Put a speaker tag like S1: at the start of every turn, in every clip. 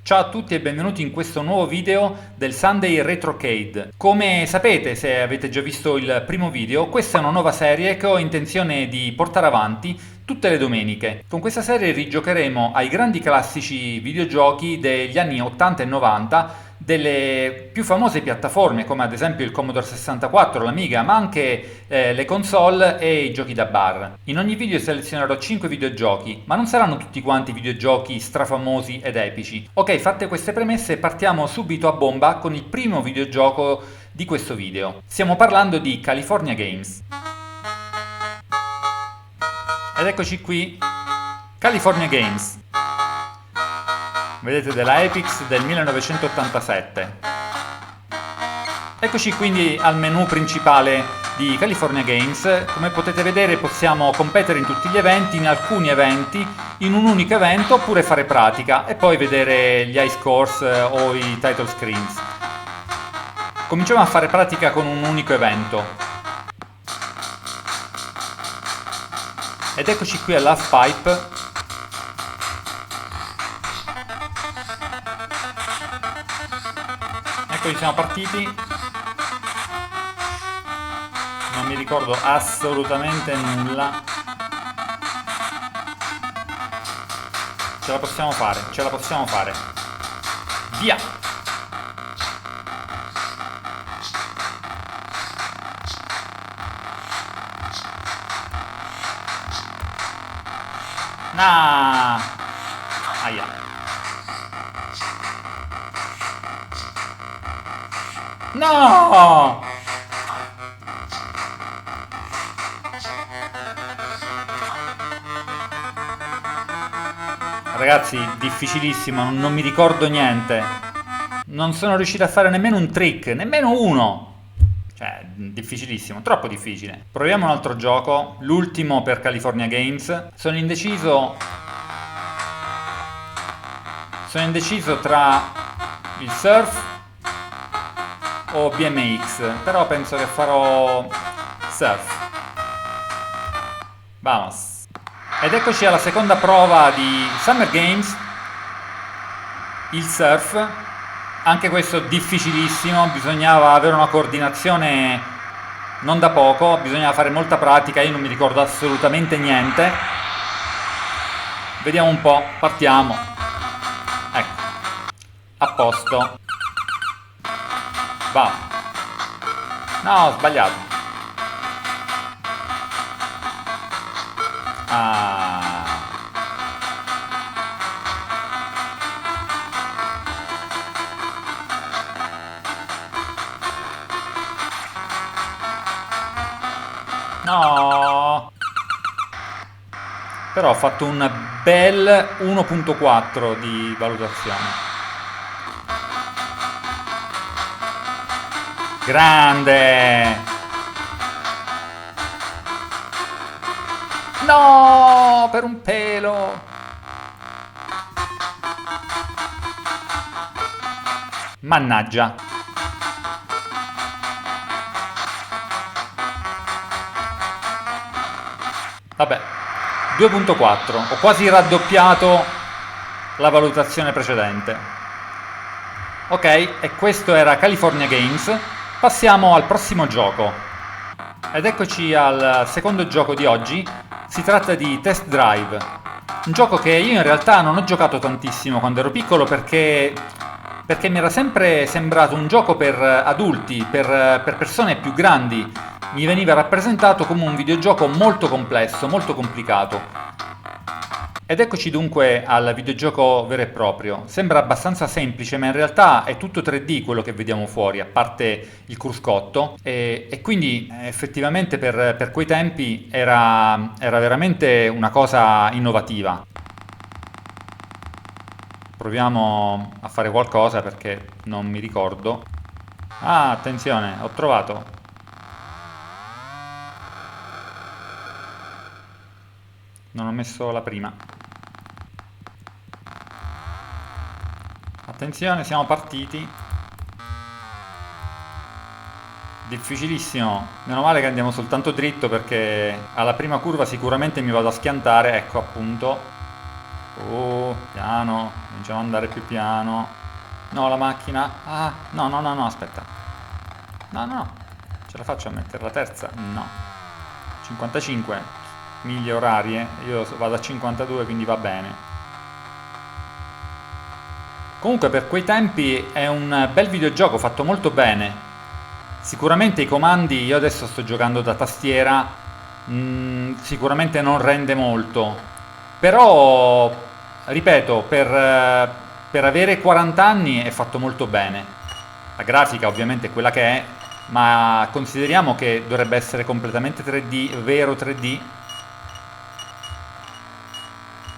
S1: Ciao a tutti e benvenuti in questo nuovo video del Sunday Retrocade. Come sapete, se avete già visto il primo video, questa è una nuova serie che ho intenzione di portare avanti tutte le domeniche. Con questa serie rigiocheremo ai grandi classici videogiochi degli anni 80 e 90 delle più famose piattaforme come ad esempio il Commodore 64, l'Amiga, ma anche le console e i giochi da bar. In ogni video selezionerò 5 videogiochi, ma non saranno tutti quanti videogiochi strafamosi ed epici. Ok, fatte queste premesse partiamo subito a bomba con il primo videogioco di questo video. Stiamo parlando di California Games. Ed eccoci qui, California Games. Vedete, della Epix del 1987. Eccoci quindi al menu principale di California Games. Come potete vedere possiamo competere in tutti gli eventi, in alcuni eventi, in un unico evento, oppure fare pratica e poi vedere gli high scores o i title screens. Cominciamo a fare pratica con un unico evento. Ed eccoci qui all'Half Pipe. Ecco, siamo partiti. Non mi ricordo assolutamente nulla. Ce la possiamo fare, ce la possiamo fare. Via! Ah! Aia. No! Ragazzi, difficilissimo, non mi ricordo niente. Non sono riuscito a fare nemmeno un trick, nemmeno uno. Cioè, difficilissimo, troppo difficile. Proviamo un altro gioco, l'ultimo per California Games. Sono indeciso tra il surf o BMX, però penso che farò surf. Vamos. Ed eccoci alla seconda prova di Summer Games, il surf. Anche questo difficilissimo, bisognava avere una coordinazione non da poco, bisognava fare molta pratica, io non mi ricordo assolutamente niente. Vediamo un po', partiamo. Ecco, a posto. Va. No, ho sbagliato. Ah. No. Però ho fatto un bel 1.4 di valutazione. Grande! No, per un pelo! Mannaggia! Vabbè, 2.4. Ho quasi raddoppiato la valutazione precedente. Ok, e questo era California Games. Passiamo al prossimo gioco. Ed eccoci al secondo gioco di oggi. Si tratta di Test Drive. Un gioco che io in realtà non ho giocato tantissimo quando ero piccolo perché mi era sempre sembrato un gioco per adulti, per persone più grandi. Mi veniva rappresentato come un videogioco molto complesso, molto complicato. Ed eccoci dunque al videogioco vero e proprio. Sembra abbastanza semplice, ma in realtà è tutto 3D quello che vediamo fuori, a parte il cruscotto. E quindi effettivamente per quei tempi era veramente una cosa innovativa. Proviamo a fare qualcosa perché non mi ricordo. Ah, attenzione, ho trovato. Non ho messo la prima. Attenzione, siamo partiti. Difficilissimo. Meno male che andiamo soltanto dritto perché alla prima curva sicuramente mi vado a schiantare. Ecco appunto. Oh, piano, cominciamo ad andare più piano. No, la macchina. Ah, no, no, no, no, aspetta. No, no, ce la faccio a mettere la terza? No. 55 miglia orarie, io vado a 52, quindi va bene. Comunque per quei tempi è un bel videogioco fatto molto bene. Sicuramente i comandi, io adesso sto giocando da tastiera, sicuramente non rende molto, però, ripeto, per avere 40 anni è fatto molto bene. La grafica ovviamente è quella che è, ma consideriamo che dovrebbe essere completamente 3D, vero 3D.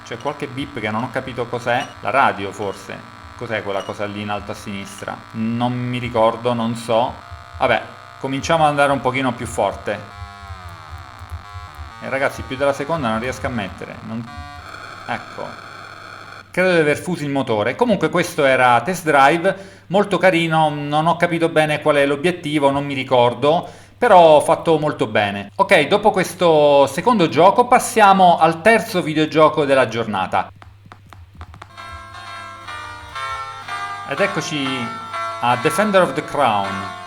S1: C'è qualche beep che non ho capito cos'è, la radio forse. Cos'è quella cosa lì in alto a sinistra? Non mi ricordo, non so. Vabbè, cominciamo ad andare un pochino più forte. E ragazzi, più della seconda non riesco a mettere. Ecco. Credo di aver fuso il motore. Comunque questo era Test Drive, molto carino, non ho capito bene qual è l'obiettivo, non mi ricordo, però fatto molto bene. Ok, dopo questo secondo gioco passiamo al terzo videogioco della giornata. Ed eccoci a Defender of the Crown.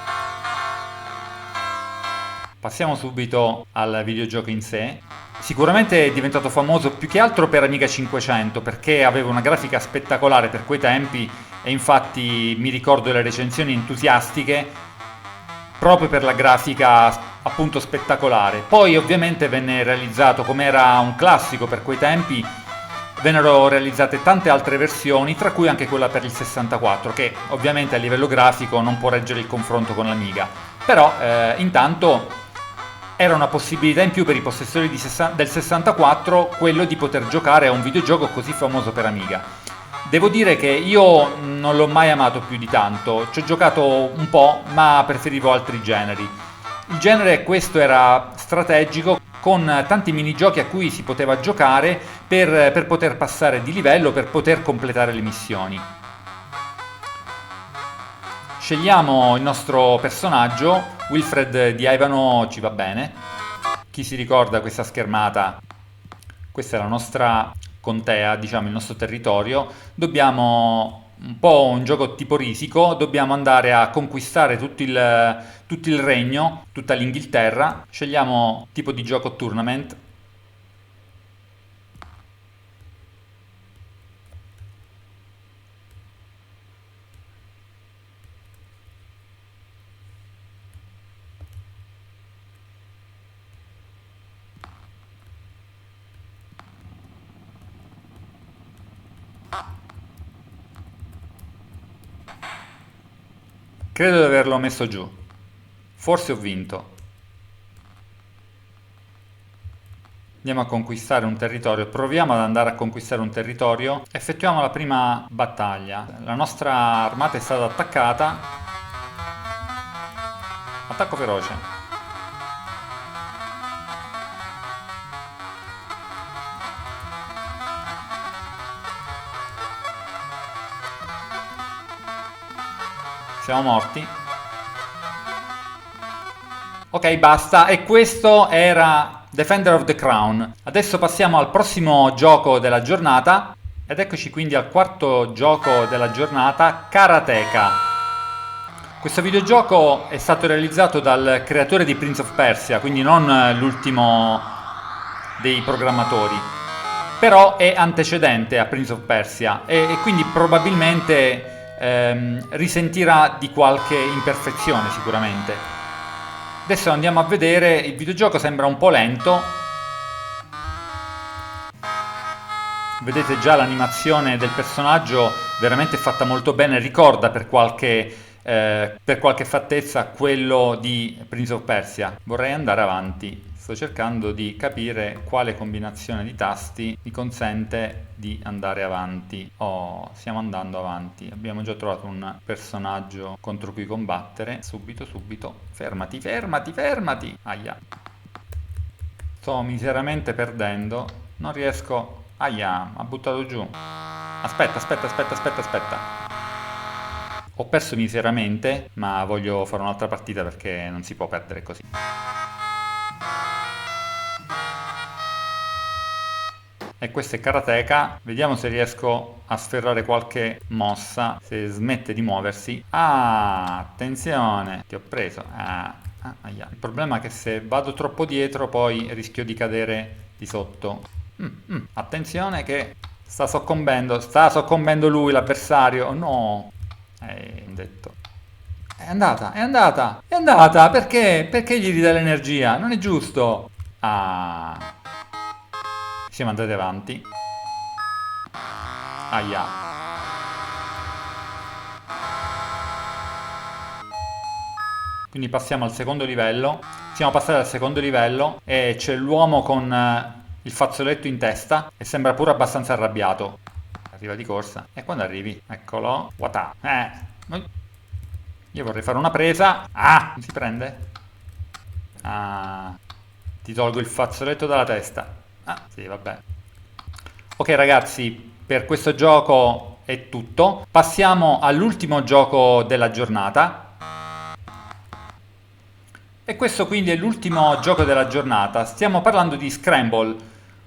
S1: Passiamo subito al videogioco in sé. Sicuramente è diventato famoso più che altro per Amiga 500 perché aveva una grafica spettacolare per quei tempi e infatti mi ricordo le recensioni entusiastiche proprio per la grafica appunto spettacolare. Poi ovviamente venne realizzato, come era un classico per quei tempi, vennero realizzate tante altre versioni, tra cui anche quella per il 64, che ovviamente a livello grafico non può reggere il confronto con l'Amiga. Però intanto era una possibilità in più per i possessori del 64 quello di poter giocare a un videogioco così famoso per Amiga. Devo dire che io non l'ho mai amato più di tanto, ci ho giocato un po', ma preferivo altri generi. Il genere questo era strategico, con tanti minigiochi a cui si poteva giocare per poter passare di livello, per poter completare le missioni. Scegliamo il nostro personaggio, Wilfred di Ivano ci va bene. Chi si ricorda questa schermata? Questa è la nostra contea, diciamo il nostro territorio. Dobbiamo un po' un gioco tipo risico, dobbiamo andare a conquistare tutto il regno, tutta l'Inghilterra. Scegliamo tipo di gioco tournament. Credo di averlo messo giù. Forse ho vinto. Andiamo a conquistare un territorio, proviamo ad andare a conquistare un territorio, effettuiamo la prima battaglia. La nostra armata è stata attaccata. Attacco feroce. Siamo morti. Ok, basta. E questo era Defender of the Crown. Adesso passiamo al prossimo gioco della giornata. Ed eccoci quindi al quarto gioco della giornata, Karateka. Questo videogioco è stato realizzato dal creatore di Prince of Persia, quindi non l'ultimo dei programmatori, però è antecedente a Prince of Persia e quindi probabilmente risentirà di qualche imperfezione sicuramente. Adesso andiamo a vedere, il videogioco sembra un po' lento. Vedete già l'animazione del personaggio veramente fatta molto bene, ricorda per qualche fattezza quello di Prince of Persia. Vorrei andare avanti, sto cercando di capire quale combinazione di tasti mi consente di andare avanti. Oh, stiamo andando avanti, abbiamo già trovato un personaggio contro cui combattere. Subito, subito, fermati, fermati, fermati! Aia. Sto miseramente perdendo, non riesco... Aia, ha buttato giù. Aspetta, aspetta, aspetta, aspetta, aspetta. Ho perso miseramente, ma voglio fare un'altra partita perché non si può perdere così. E questo è karateka. Vediamo se riesco a sferrare qualche mossa, se smette di muoversi. Ah, attenzione, ti ho preso. Aia. Il problema è che se vado troppo dietro poi rischio di cadere di sotto. Attenzione che sta soccombendo lui, l'avversario. Oh, no, detto. È andata, perché? Perché gli ridà l'energia? Non è giusto. Siamo andati avanti. Aia. Quindi passiamo al secondo livello. Siamo passati al secondo livello e c'è l'uomo con il fazzoletto in testa e sembra pure abbastanza arrabbiato. Arriva di corsa. E quando arrivi? Eccolo. Wata. Io vorrei fare una presa. Non si prende? Ti tolgo il fazzoletto dalla testa. Sì, vabbè. Ok ragazzi, per questo gioco è tutto. Passiamo all'ultimo gioco della giornata. E questo quindi è l'ultimo gioco della giornata. Stiamo parlando di Scramble,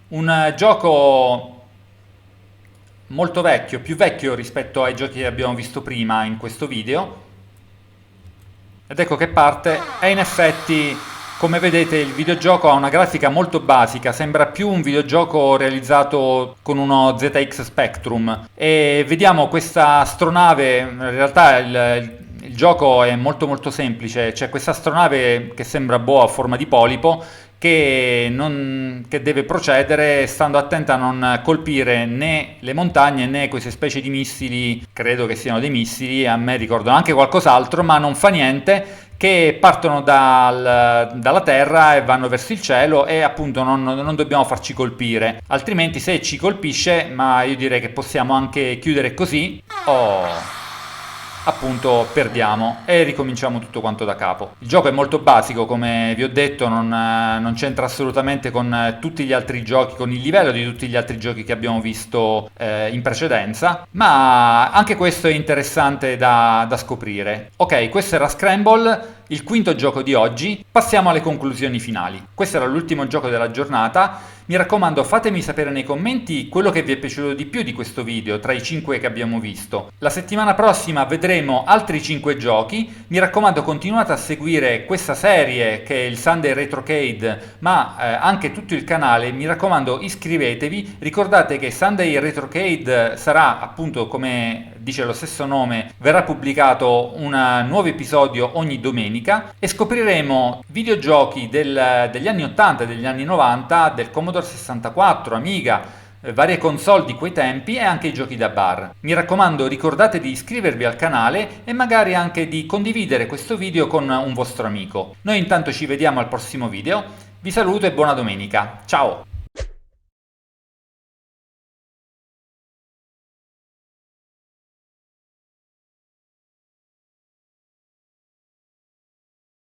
S1: un gioco molto vecchio, più vecchio rispetto ai giochi che abbiamo visto prima in questo video. Ed ecco che parte. E in effetti, come vedete, il videogioco ha una grafica molto basica, sembra più un videogioco realizzato con uno ZX Spectrum. E vediamo questa astronave, in realtà il gioco è molto molto semplice, c'è questa astronave che sembra a forma di polipo che deve procedere stando attenta a non colpire né le montagne né queste specie di missili, credo che siano dei missili, a me ricordano anche qualcos'altro, ma non fa niente, che partono dalla terra e vanno verso il cielo e appunto non dobbiamo farci colpire, altrimenti se ci colpisce, ma io direi che possiamo anche chiudere così, appunto perdiamo e ricominciamo tutto quanto da capo. Il gioco è molto basico, come vi ho detto, non c'entra assolutamente con tutti gli altri giochi, con il livello di tutti gli altri giochi che abbiamo visto in precedenza, ma anche questo è interessante da scoprire. Ok, questo era Scramble, il quinto gioco di oggi. Passiamo alle conclusioni finali. Questo era l'ultimo gioco della giornata. Mi raccomando, fatemi sapere nei commenti quello che vi è piaciuto di più di questo video, tra i 5 che abbiamo visto. La settimana prossima vedremo altri 5 giochi. Mi raccomando, continuate a seguire questa serie che è il Sunday Retrocade, ma anche tutto il canale. Mi raccomando, iscrivetevi. Ricordate che Sunday Retrocade sarà, appunto, come dice lo stesso nome, verrà pubblicato un nuovo episodio ogni domenica e scopriremo videogiochi degli anni 80 e degli anni 90, del Commodore 64, Amiga, varie console di quei tempi e anche i giochi da bar. Mi raccomando, ricordate di iscrivervi al canale e magari anche di condividere questo video con un vostro amico. Noi intanto ci vediamo al prossimo video. Vi saluto e buona domenica. Ciao!